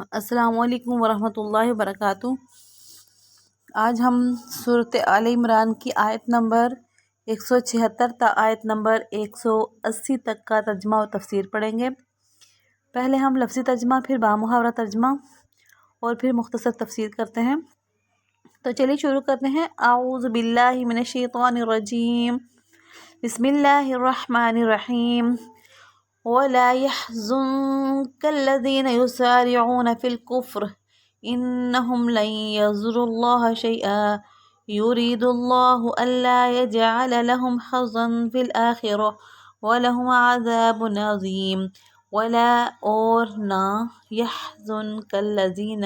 السلام علیکم ورحمۃ اللہ وبرکاتہ۔ آج ہم سورۃ آل عمران کی آیت نمبر 176 تا آیت نمبر 180 تک کا ترجمہ و تفسیر پڑھیں گے۔ پہلے ہم لفظی ترجمہ، پھر بامحاورہ ترجمہ اور پھر مختصر تفسیر کرتے ہیں۔ تو چلیے شروع کرتے ہیں۔ اعوذ باللہ من الشیطان الرجیم، بسم اللہ الرحمن الرحیم۔ وَلَا يَحْزُنكَ الَّذِينَ يُسَارِعُونَ فِي الْكُفْرِ إِنَّهُمْ لَن يَضُرُّوا اللَّهَ شَيْئًا يُرِيدُ اللَّهُ أَلَّا يَجْعَلَ لَهُمْ حَظًّا فِي الْآخِرَةِ وَلَهُمْ عَذَابٌ عَظِيمٌ۔ وَلَا اور نہ يَحْزُنكَ الَّذِينَ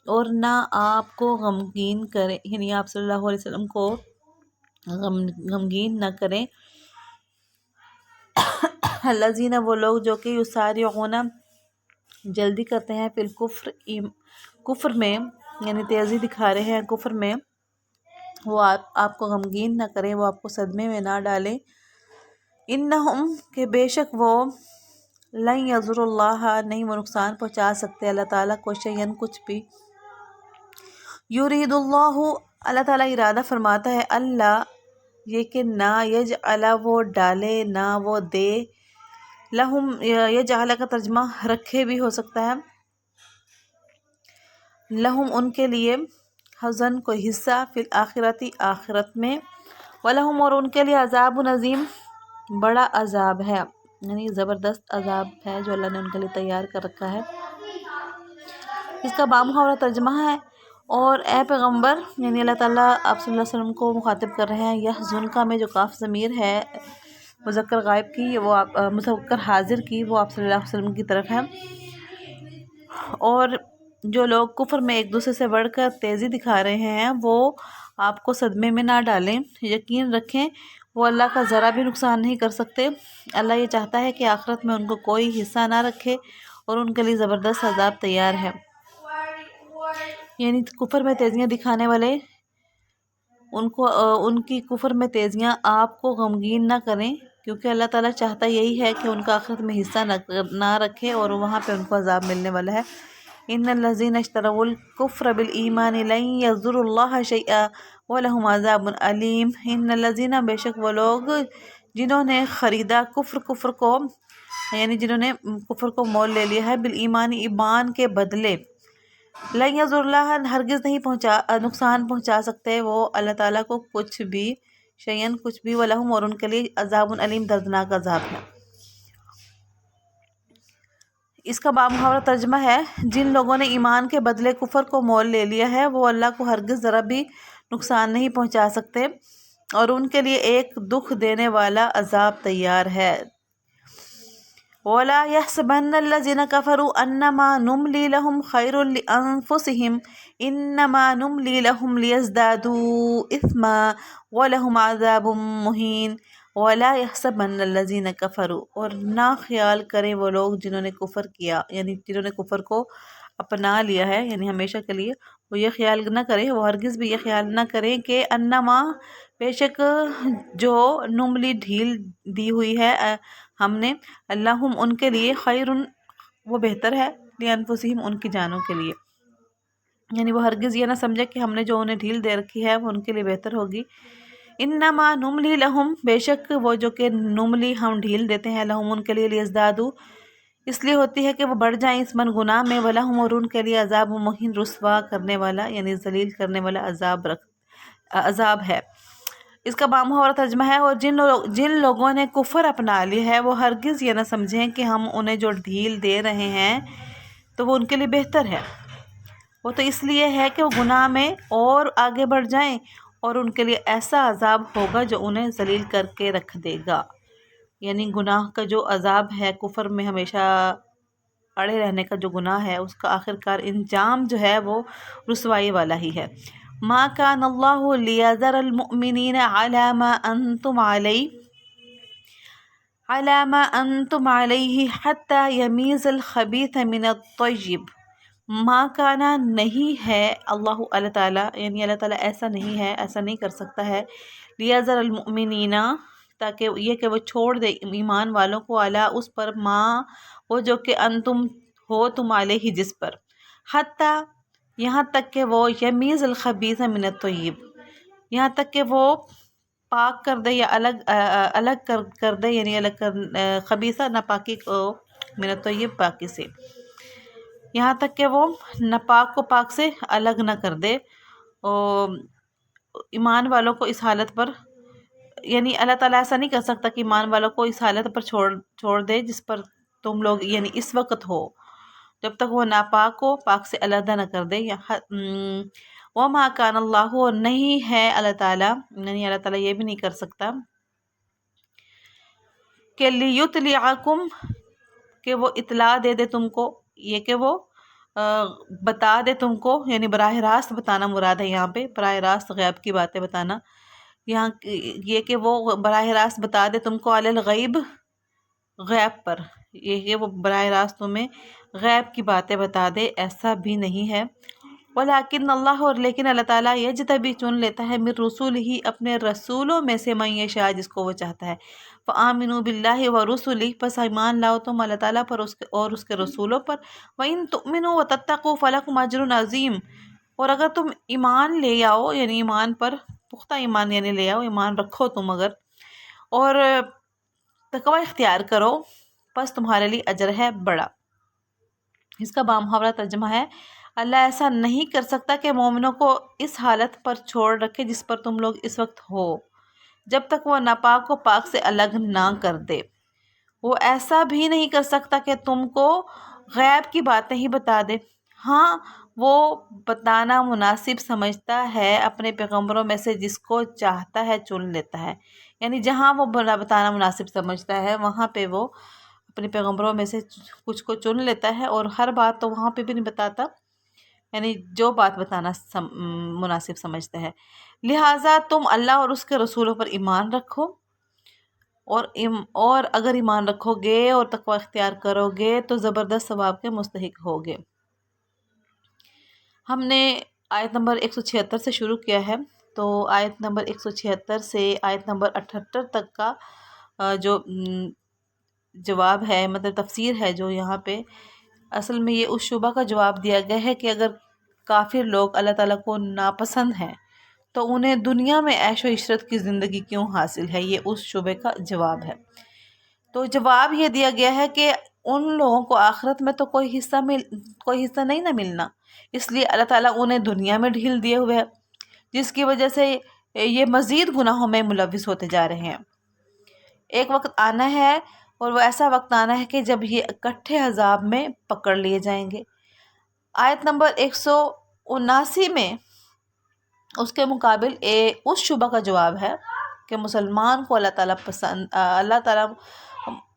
اور نہ آپ کو غمگین کریں، یعنی آپ صلی اللہ علیہ وسلم کو غمگین نہ کریں، الذین وہ لوگ جو کہ یسارعون جلدی کرتے ہیں، فی الکفر کفر میں، یعنی تیزی دکھا رہے ہیں کفر میں، وہ آپ کو غمگین نہ کریں، وہ آپ کو صدمے میں نہ ڈالیں۔ انہم کہ بے شک وہ، لن یضروا اللہ نہیں وہ نقصان پہنچا سکتے اللہ تعالیٰ کو، شیئن کچھ بھی، یرید اللہ تعالیٰ ارادہ فرماتا ہے، اللہ یہ کہ نہ یجعل وہ ڈالے، نہ وہ دے، لہم یجعل کا ترجمہ رکھے بھی ہو سکتا ہے، لہم ان کے لیے، حظً کوئی حصہ، فی الآخرتی آخرت میں، ولہم اور ان کے لیے عذاب عظیم بڑا عذاب ہے، یعنی زبردست عذاب ہے جو اللہ نے ان کے لیے تیار کر رکھا ہے۔ اس کا بامحاورہ ترجمہ ہے، اور اے پیغمبر، یعنی اللہ تعالیٰ آپ صلی اللہ علیہ وسلم کو مخاطب کر رہے ہیں، یحزنکا میں جو کاف ضمیر ہے مذکر غائب کی، وہ آپ مذکر حاضر کی، وہ آپ صلی اللہ علیہ وسلم کی طرف ہے۔ اور جو لوگ کفر میں ایک دوسرے سے بڑھ کر تیزی دکھا رہے ہیں، وہ آپ کو صدمے میں نہ ڈالیں، یقین رکھیں وہ اللہ کا ذرا بھی نقصان نہیں کر سکتے۔ اللہ یہ چاہتا ہے کہ آخرت میں ان کو کوئی حصہ نہ رکھے اور ان کے لیے زبردست عذاب تیار ہے۔ یعنی کفر میں تیزیاں دکھانے والے، ان کی کفر میں تیزیاں آپ کو غمگین نہ کریں، کیونکہ اللہ تعالیٰ چاہتا یہی ہے کہ ان کا آخرت میں حصہ نہ رکھے اور وہاں پہ ان کو عذاب ملنے والا ہے۔ ان الذین اشتروا الکفر بالایمان لن یضروا اللہ شیئا ولہم عذاب علیم۔ ان الذین بے شک وہ لوگ جنہوں نے خریدا کفر کو، یعنی جنہوں نے کفر کو مول لے لیا ہے، بالایمان ایمان کے بدلے، لن یضر اللہ ہرگز نہیں نقصان پہنچا سکتے وہ اللہ تعالیٰ کو کچھ بھی، شیئن کچھ بھی، ولہم اور ان کے لیے عذاب علیم دردناک عذاب ہے۔ اس کا بامحاورہ ترجمہ ہے، جن لوگوں نے ایمان کے بدلے کفر کو مول لے لیا ہے، وہ اللہ کو ہرگز ذرا بھی نقصان نہیں پہنچا سکتے اور ان کے لیے ایک دکھ دینے والا عذاب تیار ہے۔ وَلَا يَحْسَبَنَّ الَّذِينَ كَفَرُوا أَنَّمَا نُمْلِي لَهُمْ خَيْرٌ لِأَنفُسِهِمْ إِنَّمَا نُمْلِي لَهُمْ لِيَزْدَادُوا إِثْمًا وَلَهُمْ عَذَابٌ مُّهِينٌ۔ وَلَا يَحْسَبَنَّ الَّذِينَ كَفَرُوا اور نہ خیال کریں وہ لوگ جنہوں نے کفر کیا، یعنی جنہوں نے کفر کو اپنا لیا ہے، یعنی ہمیشہ کے لیے، وہ یہ خیال نہ کریں، وہ ہرگز بھی یہ خیال نہ کریں کہ انما بے شک جو نملی ڈھیل دی ہوئی ہے ہم نے، اللہم ان کے لیے، خیرن وہ بہتر ہے، لانفسہم ان کی جانوں کے لیے، یعنی وہ ہرگز یہ نہ سمجھے کہ ہم نے جو انہیں ڈھیل دے رکھی ہے وہ ان کے لیے بہتر ہوگی۔ انما نملی لہم بے شک وہ جو کہ نملی ہم ڈھیل دیتے ہیں، لہم ان کے لیے، لیزدادو اس لیے ہوتی ہے کہ وہ بڑھ جائیں اس من گناہ میں، ولہم اور ان کے لیے عذاب مہین رسوا کرنے والا، یعنی ذلیل کرنے والا عذاب ہے۔ اس کا بامحاورہ ترجمہ ہے، اور جن لوگوں نے کفر اپنا لیا ہے وہ ہرگز یہ نہ سمجھیں کہ ہم انہیں جو ڈھیل دے رہے ہیں تو وہ ان کے لیے بہتر ہے، وہ تو اس لیے ہے کہ وہ گناہ میں اور آگے بڑھ جائیں اور ان کے لیے ایسا عذاب ہوگا جو انہیں ذلیل کر کے رکھ دے گا۔ یعنی گناہ کا جو عذاب ہے، کفر میں ہمیشہ اڑے رہنے کا جو گناہ ہے، اس کا آخرکار انجام جو ہے وہ رسوائی والا ہی ہے۔ ما کان اللہ لیذر المؤمنین علی ما انتم علیہ حتی یمیز الخبیث من الطیب۔ ما کانا نہیں ہے اللہ تعالیٰ، یعنی اللہ تعالیٰ ایسا نہیں ہے، ایسا نہیں کر سکتا ہے، لیذر المؤمنین تاکہ یہ کہ وہ چھوڑ دے ایمان والوں کو، علی اس پر، ما وہ جو کہ انتم ہو تم علیہ جس پر، حتیٰ یہاں تک کہ وہ یمیز الخبیث من الطیب، یہاں تک کہ وہ پاک کر دے یا الگ کر دے، یعنی الگ کر خبیثہ ناپاکی کو من الطیب پاکی سے، یہاں تک کہ وہ ناپاک کو پاک سے الگ نہ کر دے۔ اور ایمان والوں کو اس حالت پر، یعنی اللہ تعالیٰ ایسا نہیں کر سکتا کہ ایمان والوں کو اس حالت پر چھوڑ دے جس پر تم لوگ یعنی اس وقت ہو، جب تک وہ ناپاک کو پاک سے علیحدہ نہ کر دے۔ وَمَا كَانَ اللَّهُ، نہیں ہے اللہ تعالیٰ، یعنی اللہ تعالیٰ یہ بھی نہیں کر سکتا کہ لِيُطْلِعَكُمْ، کہ وہ اطلاع دے دے تم کو، یہ کہ وہ بتا دے تم کو، یعنی براہ راست بتانا مراد ہے یہاں پہ، براہ راست غیب کی باتیں بتانا، یہاں یہ کہ وہ براہ راست بتا دے تم کو علی الغیب، غیب پر، یہ کہ وہ براہ راست تمہیں غیب کی باتیں بتا دے، ایسا بھی نہیں ہے۔ ولیکن اللہ، اور لیکن اللہ تعالیٰ یجتبی، چن لیتا ہے، من رسول ہی، اپنے رسولوں میں سے، من یشاء، جس کو وہ چاہتا ہے۔ فآمنوا باللہ ورسلہ، پس ایمان لاؤ تم اللہ تعالیٰ پر اور اس کے رسولوں پر۔ وإن تؤمنوا وتتقوا فلکم اجر عظیم، اور اگر تم ایمان لے آؤ، یعنی ایمان پر پختہ ایمان یعنی لے آؤ، ایمان رکھو تم اگر، اور تقوی اختیار کرو، پس تمہارے لیے اجر ہے بڑا۔ اس کا بامحاورہ ترجمہ ہے، اللہ ایسا نہیں کر سکتا کہ مومنوں کو اس حالت پر چھوڑ رکھے جس پر تم لوگ اس وقت ہو، جب تک وہ ناپاک کو پاک سے الگ نہ کر دے۔ وہ ایسا بھی نہیں کر سکتا کہ تم کو غیب کی باتیں ہی بتا دے، ہاں وہ بتانا مناسب سمجھتا ہے اپنے پیغمبروں میں سے جس کو چاہتا ہے چن لیتا ہے، یعنی جہاں وہ بتانا مناسب سمجھتا ہے وہاں پہ وہ اپنے پیغمبروں میں سے کچھ کو چن لیتا ہے، اور ہر بات تو وہاں پہ بھی نہیں بتاتا، یعنی جو بات بتانا مناسب سمجھتا ہے۔ لہٰذا تم اللہ اور اس کے رسولوں پر ایمان رکھو، اور اگر ایمان رکھو گے اور تقوی اختیار کرو گے تو زبردست ثواب کے مستحق ہوگے۔ ہم نے آیت نمبر 176 سے شروع کیا ہے، تو آیت نمبر 176 سے آیت نمبر 78 تک کا جو جواب ہے، مطلب تفسیر ہے جو یہاں پہ، اصل میں یہ اس شبہ کا جواب دیا گیا ہے کہ اگر کافر لوگ اللہ تعالیٰ کو ناپسند ہیں تو انہیں دنیا میں عیش و عشرت کی زندگی کیوں حاصل ہے، یہ اس شبے کا جواب ہے۔ تو جواب یہ دیا گیا ہے کہ ان لوگوں کو آخرت میں تو کوئی حصہ نہیں نہ ملنا، اس لیے اللہ تعالیٰ انہیں دنیا میں ڈھیل دیے ہوئے ہے، جس کی وجہ سے یہ مزید گناہوں میں ملوث ہوتے جا رہے ہیں۔ ایک وقت آنا ہے، اور وہ ایسا وقت آنا ہے کہ جب یہ اکٹھے عذاب میں پکڑ لیے جائیں گے۔ آیت نمبر 179 میں اس کے مقابل اس شبہ کا جواب ہے کہ مسلمان کو اللہ تعالیٰ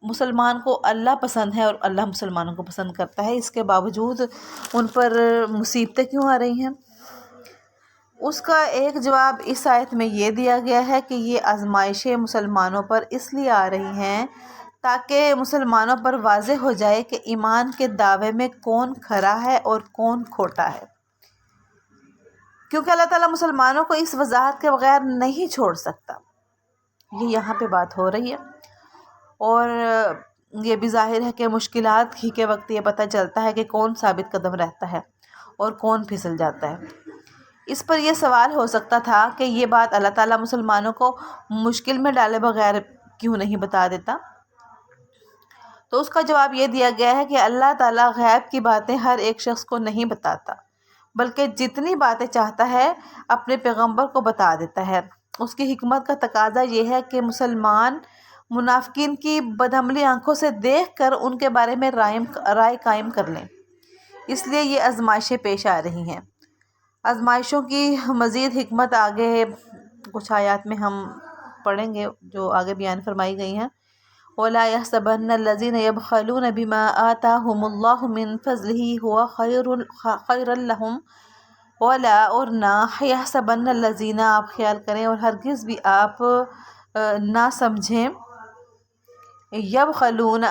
مسلمان کو اللہ پسند ہے اور اللہ مسلمانوں کو پسند کرتا ہے، اس کے باوجود ان پر مصیبتیں کیوں آ رہی ہیں؟ اس کا ایک جواب اس آیت میں یہ دیا گیا ہے کہ یہ آزمائشیں مسلمانوں پر اس لیے آ رہی ہیں تاکہ مسلمانوں پر واضح ہو جائے کہ ایمان کے دعوے میں کون کھرا ہے اور کون کھوٹا ہے، کیونکہ اللہ تعالیٰ مسلمانوں کو اس وضاحت کے بغیر نہیں چھوڑ سکتا۔ یہ یہاں پہ بات ہو رہی ہے، اور یہ بھی ظاہر ہے کہ مشکلات ہی کے وقت یہ پتہ چلتا ہے کہ کون ثابت قدم رہتا ہے اور کون پھسل جاتا ہے۔ اس پر یہ سوال ہو سکتا تھا کہ یہ بات اللہ تعالیٰ مسلمانوں کو مشکل میں ڈالے بغیر کیوں نہیں بتا دیتا؟ تو اس کا جواب یہ دیا گیا ہے کہ اللہ تعالیٰ غیب کی باتیں ہر ایک شخص کو نہیں بتاتا، بلکہ جتنی باتیں چاہتا ہے اپنے پیغمبر کو بتا دیتا ہے۔ اس کی حکمت کا تقاضا یہ ہے کہ مسلمان منافقین کی بدعملی آنکھوں سے دیکھ کر ان کے بارے میں رائے قائم کر لیں، اس لیے یہ آزمائشیں پیش آ رہی ہیں۔ آزمائشوں کی مزید حکمت آگے کچھ آیات میں ہم پڑھیں گے جو آگے بیان فرمائی گئی ہیں۔ وَلَا يَحْسَبَنَّ الَّذِينَ يَبْخَلُونَ بِمَا آتَاهُمُ اللَّهُ مِنْ فَضْلِهِ هُوَ خَيْرًا لَهُمْ وَلَا، اور نہ يَحْسَبَنَّ الَّذِينَ، آپ خیال کریں اور ہرگز بھی آپ نہ سمجھیں، یبخلون،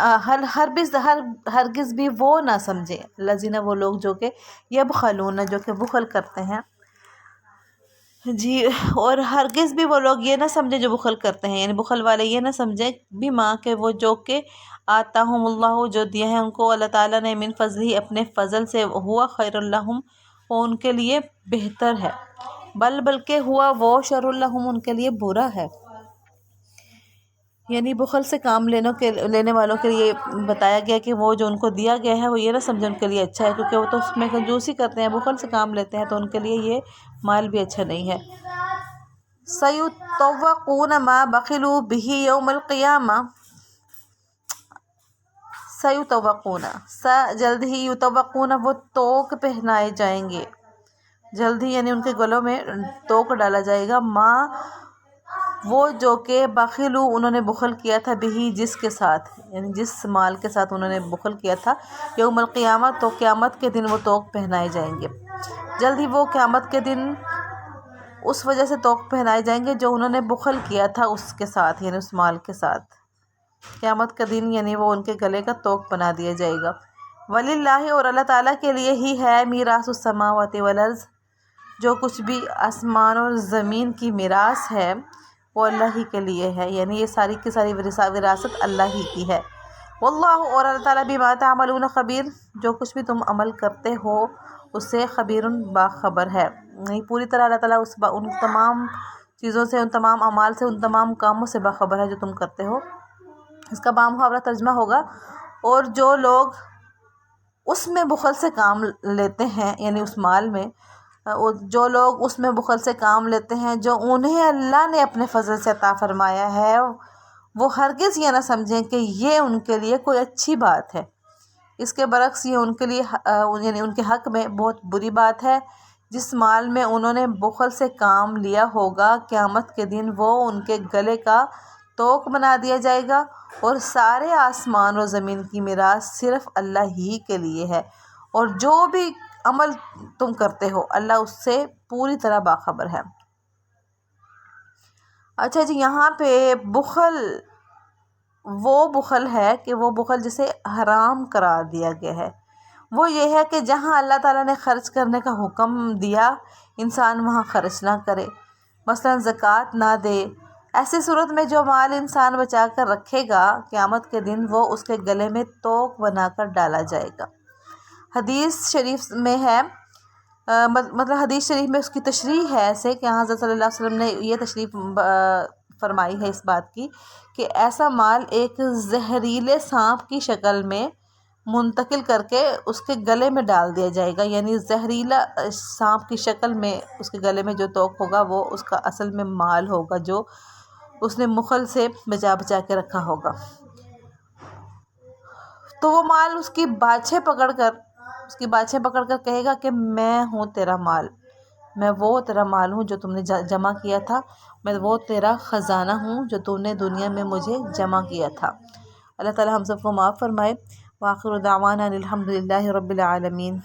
ہرگز بھی وہ نہ سمجھیں، الذین، وہ لوگ جو کہ یبخلون، جو کہ بخل کرتے ہیں، جی، اور ہرگز بھی وہ لوگ یہ نہ سمجھیں جو بخل کرتے ہیں، یعنی بخل والے یہ نہ سمجھیں بھی ماں کہ وہ جو کہ آتاہم اللہ جو دیا ہے ان کو اللہ تعالیٰ نے من فضل اپنے فضل سے، ہوا خیر الہم وہ ان کے لیے بہتر ہے، بلکہ ہوا وہ شر الہم ان کے لیے برا ہے۔ یعنی بخل سے کام لینے والوں کے لیے بتایا گیا کہ وہ جو ان کو دیا گیا ہے وہ یہ نہ سمجھے ان کے لیے اچھا ہے، کیونکہ وہ تو اس میں کنجوسی کرتے ہیں، بخل سے کام لیتے ہیں، تو ان کے لیے یہ مال بھی اچھا نہیں ہے۔ سَيُطَوَّقُونَ مَا بَخِلُوا بِهِ يَوْمَ الْقِيَامَةِ سَيُطَوَّقُونَ جلد ہی، یُطَوَّقُونَ وہ توق پہنائے جائیں گے، جلد ہی یعنی ان کے گلوں میں توق ڈالا جائے گا، ماں وہ جو کہ بخلو انہوں نے بخل کیا تھا، بہی جس کے ساتھ، یعنی جس مال کے ساتھ انہوں نے بخل کیا تھا، یوم القیامہ تو قیامت کے دن وہ توق پہنائے جائیں گے، جلد ہی وہ قیامت کے دن اس وجہ سے توق پہنائے جائیں گے جو انہوں نے بخل کیا تھا اس کے ساتھ، یعنی اس مال کے ساتھ، قیامت کا دن یعنی وہ ان کے گلے کا توق بنا دیا جائے گا۔ وَلِلَّهِ اور اللہ تعالیٰ کے لیے ہی ہے، میراث السماوات والارض جو کچھ بھی آسمان اور زمین کی میراث ہے وہ اللہ ہی کے لیے ہے، یعنی یہ ساری کی ساری وراثت اللہ ہی کی ہے۔ واللہ اور اللہ تعالیٰ بما تعملون خبیر جو کچھ بھی تم عمل کرتے ہو اس سے خبیر باخبر ہے، یعنی پوری طرح اللہ تعالیٰ ان تمام چیزوں سے، ان تمام اعمال سے، ان تمام کاموں سے باخبر ہے جو تم کرتے ہو۔ اس کا بامحاورہ ترجمہ ہوگا، اور جو لوگ اس میں بخل سے کام لیتے ہیں، یعنی اس مال میں جو لوگ اس میں بخل سے کام لیتے ہیں جو انہیں اللہ نے اپنے فضل سے عطا فرمایا ہے، وہ ہرگز یہ نہ سمجھیں کہ یہ ان کے لیے کوئی اچھی بات ہے، اس کے برعکس یہ ان کے لیے یعنی ان کے حق میں بہت بری بات ہے۔ جس مال میں انہوں نے بخل سے کام لیا ہوگا قیامت کے دن وہ ان کے گلے کا توق بنا دیا جائے گا، اور سارے آسمان اور زمین کی میراث صرف اللہ ہی کے لیے ہے، اور جو بھی عمل تم کرتے ہو اللہ اس سے پوری طرح باخبر ہے۔ اچھا جی، یہاں پہ بخل وہ بخل ہے کہ وہ بخل جسے حرام قرار دیا گیا ہے، وہ یہ ہے کہ جہاں اللہ تعالیٰ نے خرچ کرنے کا حکم دیا انسان وہاں خرچ نہ کرے، مثلا زکوٰۃ نہ دے۔ ایسی صورت میں جو مال انسان بچا کر رکھے گا قیامت کے دن وہ اس کے گلے میں توق بنا کر ڈالا جائے گا۔ حدیث شریف میں ہے، مطلب حدیث شریف میں اس کی تشریح ہے ایسے کہ حضرت صلی اللہ علیہ وسلم نے یہ تشریح فرمائی ہے اس بات کی کہ ایسا مال ایک زہریلے سانپ کی شکل میں منتقل کر کے اس کے گلے میں ڈال دیا جائے گا، یعنی زہریلا سانپ کی شکل میں اس کے گلے میں جو توق ہوگا وہ اس کا اصل میں مال ہوگا جو اس نے مخل سے بچا کے رکھا ہوگا، تو وہ مال اس کی باچھیں پکڑ کر کہے گا کہ میں ہوں تیرا مال، میں وہ تیرا مال ہوں جو تم نے جمع کیا تھا، میں وہ تیرا خزانہ ہوں جو تم نے دنیا میں مجھے جمع کیا تھا۔ اللہ تعالیٰ ہم سب کو معاف فرمائے۔ وآخر دعوانا الحمد للہ رب العالمین۔